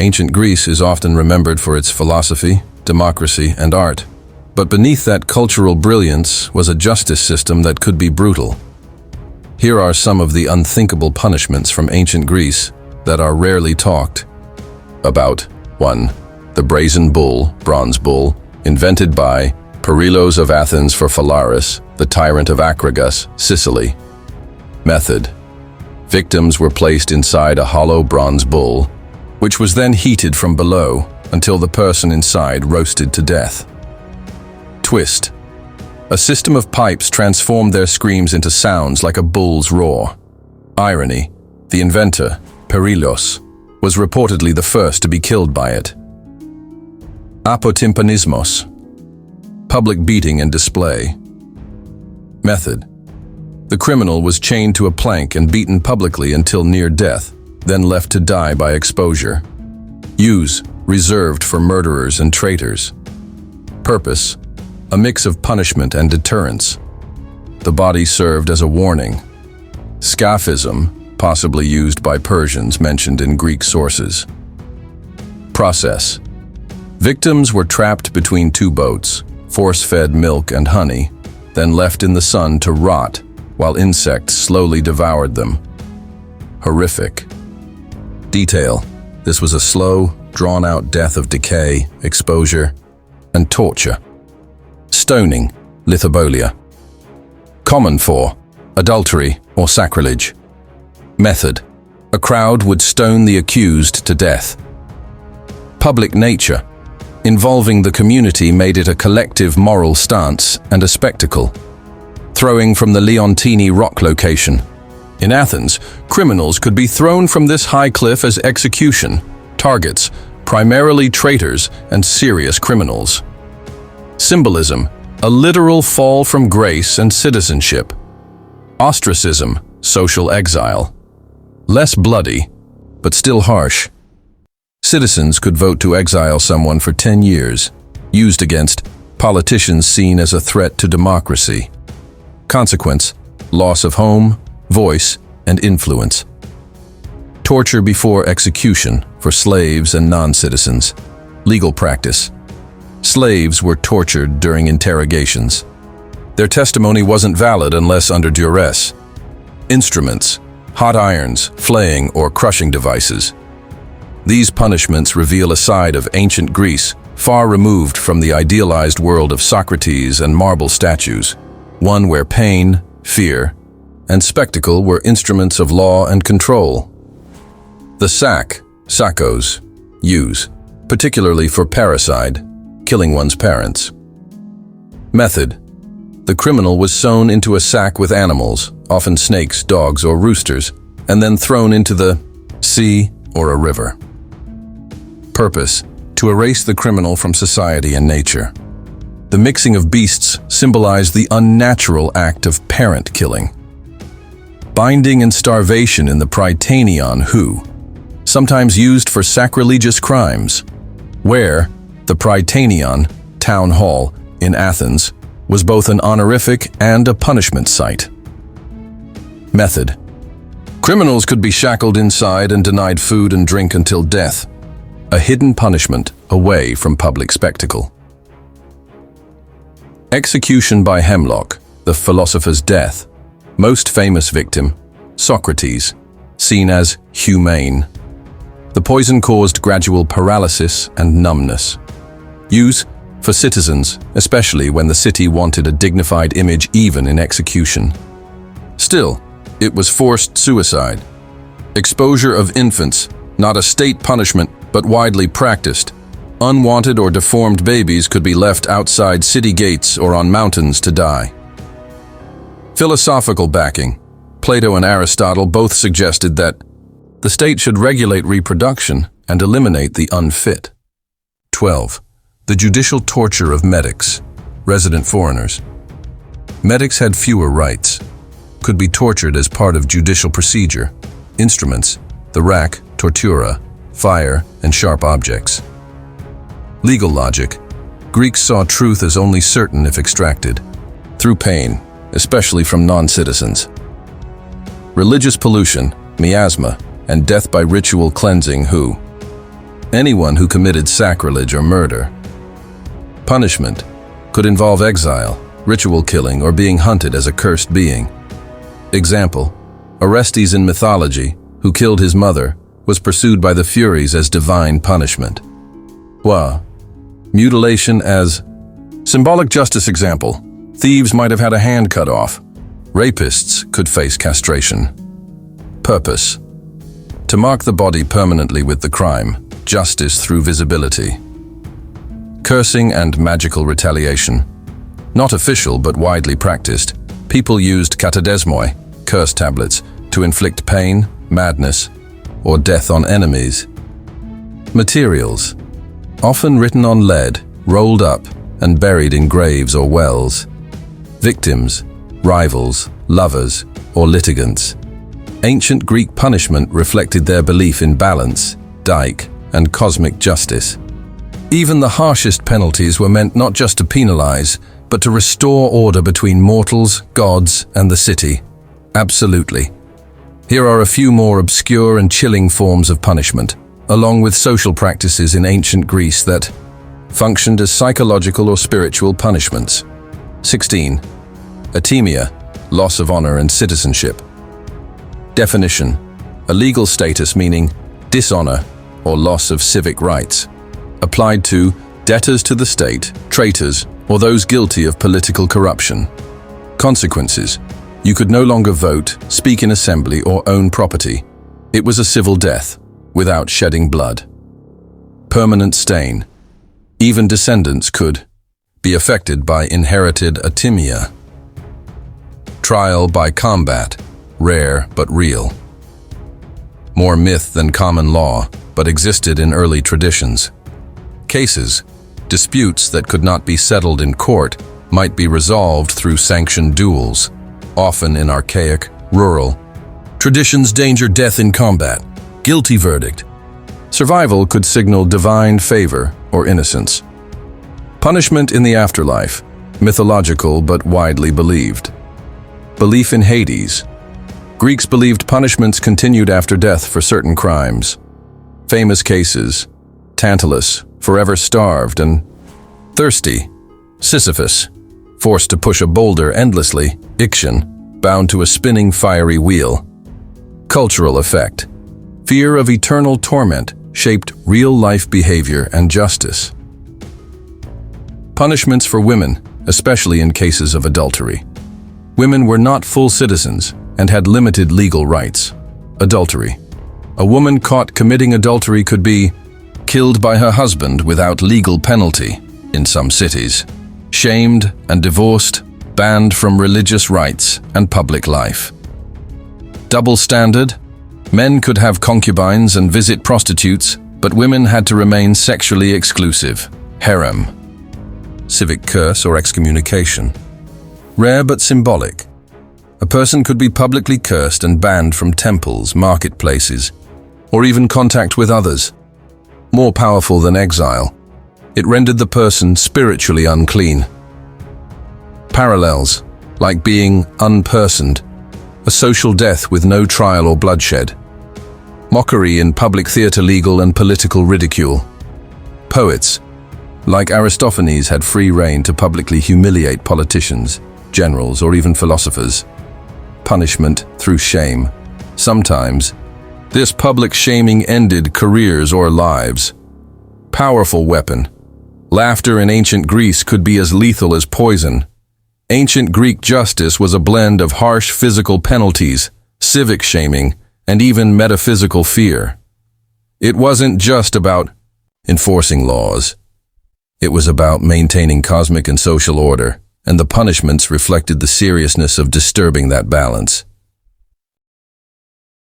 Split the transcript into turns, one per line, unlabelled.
Ancient Greece is often remembered for its philosophy, democracy, and art. But beneath that cultural brilliance was a justice system that could be brutal. Here are some of the unthinkable punishments from ancient Greece that are rarely talked about. 1. The Brazen Bull, Bronze Bull, invented by Perilos of Athens for Phalaris, the tyrant of Acragas, Sicily. Method: victims were placed inside a hollow bronze bull, which was then heated from below until the person inside roasted to death. Twist: a system of pipes transformed their screams into sounds like a bull's roar. Irony: the inventor, Perilos, was reportedly the first to be killed by it. Apotympanismos: public beating and display. Method: the criminal was chained to a plank and beaten publicly until near death, then left to die by exposure. Use: reserved for murderers and traitors. Purpose: a mix of punishment and deterrence. The body served as a warning. Scaphism, possibly used by Persians mentioned in Greek sources. Process: victims were trapped between two boats, force-fed milk and honey, then left in the sun to rot while insects slowly devoured them. Horrific. Detail: this was a slow, drawn-out death of decay, exposure, and torture. Stoning, lithobolia. Common for adultery or sacrilege. Method: a crowd would stone the accused to death. Public nature: involving the community made it a collective moral stance and a spectacle. Throwing from the Leontini rock location. In Athens, criminals could be thrown from this high cliff as execution. Targets: primarily traitors and serious criminals. Symbolism: a literal fall from grace and citizenship. Ostracism: social exile. Less bloody, but still harsh. Citizens could vote to exile someone for 10 years, used against politicians seen as a threat to democracy. Consequence: loss of home, voice, and influence. Torture before execution for slaves and non-citizens. Legal practice: slaves were tortured during interrogations. Their testimony wasn't valid unless under duress. Instruments: hot irons, flaying, or crushing devices. These punishments reveal a side of ancient Greece far removed from the idealized world of Socrates and marble statues, one where pain, fear, and spectacle were instruments of law and control. The sack, sakos, use, particularly for parricide, killing one's parents. Method: the criminal was sewn into a sack with animals, often snakes, dogs, or roosters, and then thrown into the sea or a river. Purpose: to erase the criminal from society and nature. The mixing of beasts symbolized the unnatural act of parent killing. Binding and starvation in the Prytaneon, sometimes used for sacrilegious crimes, where the Prytaneon, town hall in Athens, was both an honorific and a punishment site. Method: criminals could be shackled inside and denied food and drink until death, a hidden punishment away from public spectacle. Execution by hemlock, the philosopher's death. Most famous victim, Socrates, seen as humane. The poison caused gradual paralysis and numbness. Use for citizens, especially when the city wanted a dignified image even in execution. Still, it was forced suicide. Exposure of infants, not a state punishment, but widely practiced. Unwanted or deformed babies could be left outside city gates or on mountains to die. Philosophical backing. Plato and Aristotle both suggested that the state should regulate reproduction and eliminate the unfit. 12. The judicial torture of medics, resident foreigners. Medics had fewer rights, could be tortured as part of judicial procedure. Instruments: the rack, tortura, fire, and sharp objects. Legal logic. Greeks saw truth as only certain if extracted, through pain, especially from non-citizens. Religious pollution, miasma, and death by ritual cleansing, anyone who committed sacrilege or murder. Punishment could involve exile, ritual killing, or being hunted as a cursed being. Example, Orestes in Mythology, who killed his mother, was pursued by the Furies as divine punishment. Mutilation as symbolic justice. Example, thieves might have had a hand cut off. Rapists could face castration. Purpose, to mark the body permanently with the crime, justice through visibility. Cursing and magical retaliation. Not official but widely practiced, people used katadesmoi, curse tablets, to inflict pain, madness, or death on enemies. Materials, often written on lead, rolled up, and buried in graves or wells. Victims, rivals, lovers, or litigants. Ancient Greek punishment reflected their belief in balance, dike, and cosmic justice. Even the harshest penalties were meant not just to penalize, but to restore order between mortals, gods, and the city. Absolutely. Here are a few more obscure and chilling forms of punishment, along with social practices in ancient Greece that functioned as psychological or spiritual punishments. 16. Atimia, loss of honor and citizenship. Definition, a legal status meaning dishonor or loss of civic rights, applied to debtors to the state, traitors, or those guilty of political corruption. Consequences, you could no longer vote, speak in assembly, or own property. It was a civil death, without shedding blood. Permanent stain, even descendants could be affected by inherited atimia. Trial by combat, rare but real. More myth than common law, but existed in early traditions. Cases, disputes that could not be settled in court, might be resolved through sanctioned duels, often in archaic, rural traditions. Danger, death in combat, guilty verdict. Survival could signal divine favor or innocence. Punishment in the afterlife, mythological but widely believed. Belief in Hades. Greeks believed punishments continued after death for certain crimes. Famous cases, Tantalus, forever starved and thirsty. Sisyphus, forced to push a boulder endlessly. Ixion, bound to a spinning fiery wheel. Cultural effect. Fear of eternal torment shaped real-life behavior and justice. Punishments for women, especially in cases of adultery. Women were not full citizens and had limited legal rights. Adultery. A woman caught committing adultery could be killed by her husband without legal penalty in some cities. Shamed and divorced, banned from religious rites and public life. Double standard. Men could have concubines and visit prostitutes, but women had to remain sexually exclusive. Harem. Civic curse or excommunication. Rare but symbolic. A person could be publicly cursed and banned from temples, marketplaces, or even contact with others. More powerful than exile. It rendered the person spiritually unclean. Parallels, like being unpersoned, a social death with no trial or bloodshed. Mockery in public theater, legal and political ridicule. Poets, like Aristophanes, had free rein to publicly humiliate politicians, generals, or even philosophers. Punishment through shame. Sometimes, this public shaming ended careers or lives. Powerful weapon. Laughter in ancient Greece could be as lethal as poison. Ancient Greek justice was a blend of harsh physical penalties, civic shaming, and even metaphysical fear. It wasn't just about enforcing laws. It was about maintaining cosmic and social order, and the punishments reflected the seriousness of disturbing that balance.